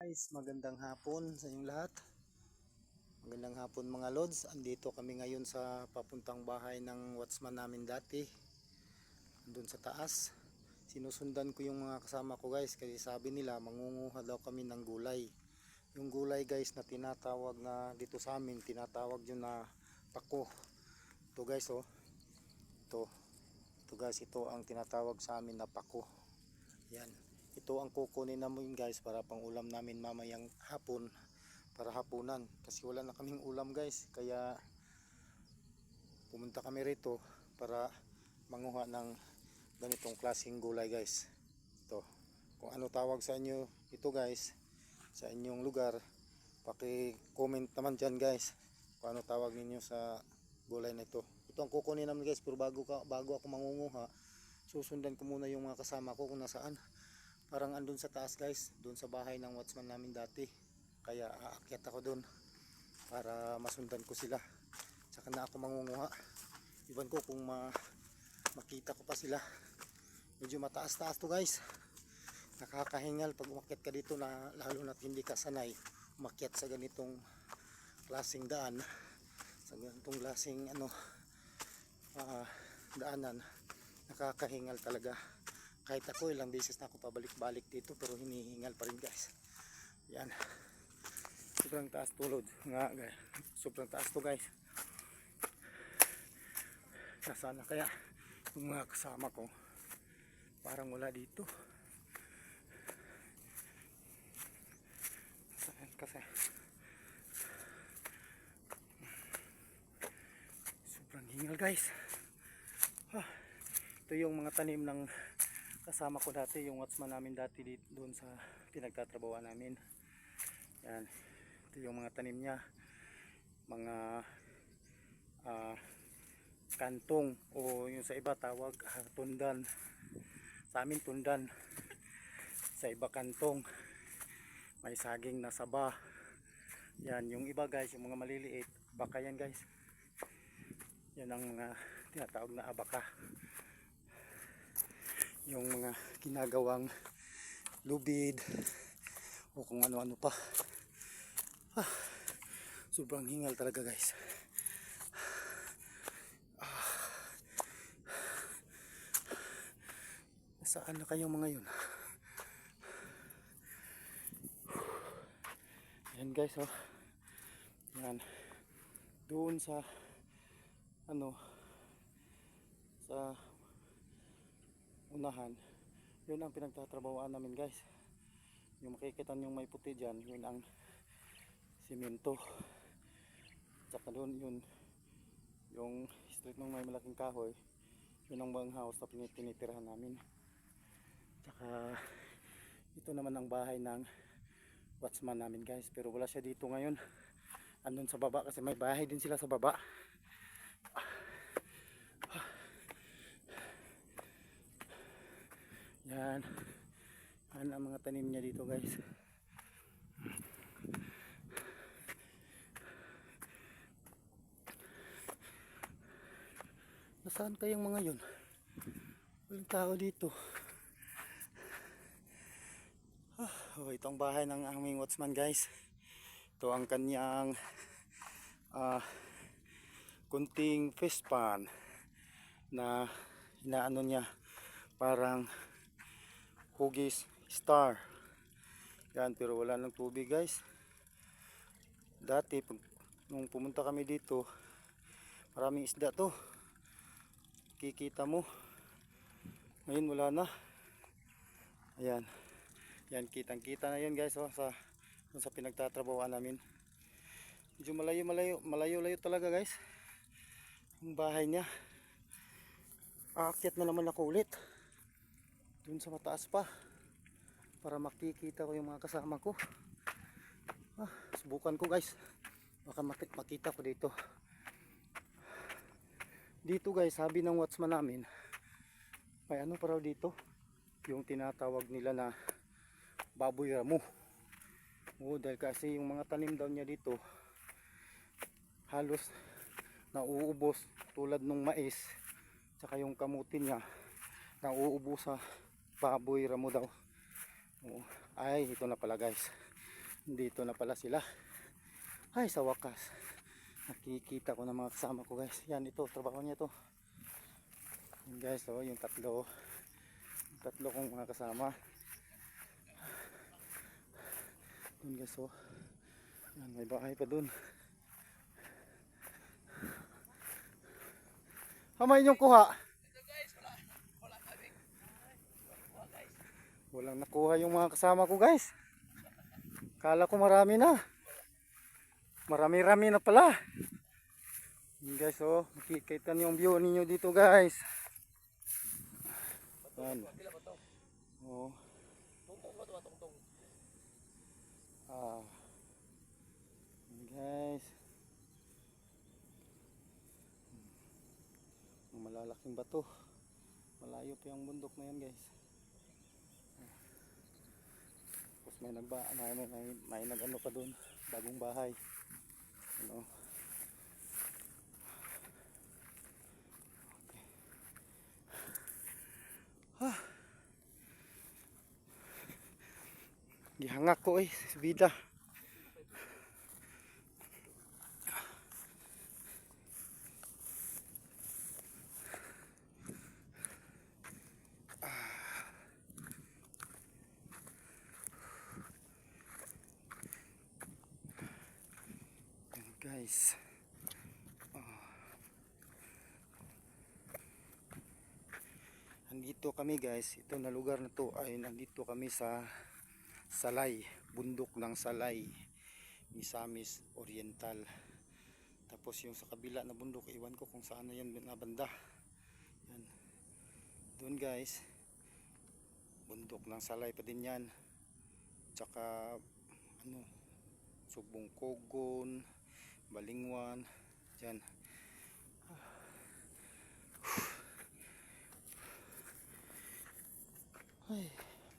Guys, magandang hapon sa inyong lahat. Magandang hapon mga lods. Andito kami ngayon sa papuntang bahay ng watchman namin dati. Doon sa taas. Sinusundan ko yung mga kasama ko guys kasi sabi nila mangunguha daw kami ng gulay. Yung gulay guys na tinatawag na dito sa amin, tinatawag yun na pako. Ito guys oh. Ito guys, ito ang tinatawag sa amin na pako. Yan. Ito ang kukunin namin guys para pang ulam namin mamayang hapon, para hapunan kasi wala na kaming ulam guys, kaya pumunta kami rito para manguha ng ganitong klaseng gulay guys. Ito, kung ano tawag sa inyo ito guys, sa inyong lugar, paki-comment naman dyan guys kung ano tawag ninyo sa gulay na ito. Ito ang kukunin namin guys, pero bago ako mangunguha, susundan ko muna yung mga kasama ko kung nasaan. Parang andun sa taas guys, doon sa bahay ng watchman namin dati, kaya aakyat ako doon para masundan ko sila, saka na ako mangunguha. Iban ko kung makita ko pa sila. Medyo mataas-taas to guys, nakakahingal pag umakyat ka dito, na lalo na hindi ka sanay umakyat sa ganitong klaseng daan, sa ganitong klaseng daanan. Nakakahingal talaga. Kahit ako ilang beses na ako pabalik-balik dito, pero hinihingal pa rin guys. Yan, sobrang taas tulod nga guys, sobrang taas to guys. Nasaan na kaya yung mga kasama ko? Parang wala dito. Saan kasi sobrang hingal guys. Ito yung mga tanim ng kasama ko dati, yung watchman namin dati dito, doon sa pinagtatrabawan namin. Yan, ito yung mga tanim niya, mga kantong, o yung sa iba tawag tundan. Sa amin tundan, sa iba kantong. May saging na saba. Yan, yung iba guys, yung mga maliliit, baka yan guys. Yan ang mga tinatawag na abaka. Yung mga ginagawang lubid o kung ano-ano pa. Sobrang hingal talaga guys. Saan na kayong mga yun? Yan guys oh. Yan, doon sa sa unahan, yun ang pinagtatrabahoan namin guys. Yung makikita nyo may puti dyan, yun ang simento. Tsaka doon yun, yung street ng may malaking kahoy, yun ang bang house na tinitirahan namin. Tsaka ito naman ang bahay ng watchman namin guys, pero wala siya dito ngayon, andun sa baba kasi may bahay din sila sa baba. Yan, yan ang mga tanim niya dito guys. Nasaan kayong mga yun? Walang tao dito. Ito ang bahay ng aming watchman guys. Ito ang kanyang kunting fish pan na inaano niya, parang hugis star. Yan, pero wala ng tubig guys. Dati nung pumunta kami dito, maraming isda to, kikita mo. Ngayon wala na. Ayan, yan, kitang kita na yan guys oh, sa pinagtatrabahoan namin. Medyo malayo talaga guys yung bahay niya. Aakyat na naman ako ulit dun sa mataas pa para makikita ko yung mga kasama ko. Subukan ko guys, baka makita ko dito. Dito guys, sabi ng watchman namin, may ano pa raw dito, yung tinatawag nila na baboy ramo. Dahil kasi yung mga tanim daw niya dito halos nauubos, tulad ng mais, tsaka yung kamuti niya nauubos sa baboy ramo daw. Ay, ito na pala guys, Dito na pala sila. Ay, sa wakas. Nakikita ko na mga kasama ko guys. Yan, ito, trabaho niya to. Yan guys, oh, yung tatlo. Yung tatlo kong mga kasama. Yan guys, oh. Yan, may bahay pa dun. Hamay niyong kuha. Walang nakuha yung mga kasama ko guys. Kala ko marami na. Marami-rami na pala. Yan guys, oh, makikita niyo yung view ninyo dito guys. Yan. Oh. Ah. Yan guys. Ang malalaking bato. Malayo pa yung bundok na yan guys. Tapos may nag-ano pa doon, bagong bahay. Ano? Okay. Gihangak ko sa vida. Guys, nandito kami guys, ito na lugar na to ay nandito kami sa Salay, bundok ng Salay, Misamis Oriental. Tapos yung sa kabila na bundok, iwan ko kung saan na yan na banda. Yan. Doon guys, bundok ng Salay pa din yan. Tsaka ano, Subong Kogon, Balingwan, dyan. Ay,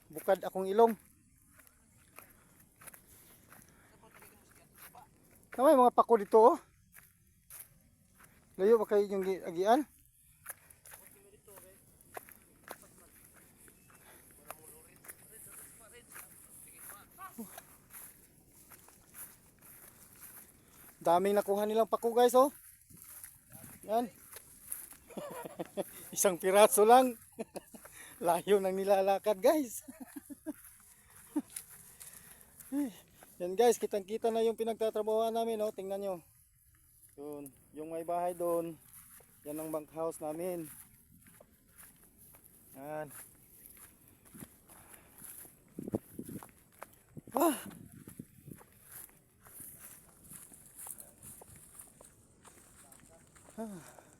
bukad akong ilong. May mga pako dito oh. Layo ba kayo yung agian? Daming nakuha nilang pako guys oh. Yan. Isang piraso lang. Layo nang nilalakad guys. Yan guys, kitang-kita na yung pinagtatrabahuan namin oh. Tingnan nyo. Yun, yung may bahay doon. Yan ang bunk house namin. Yan. Ah.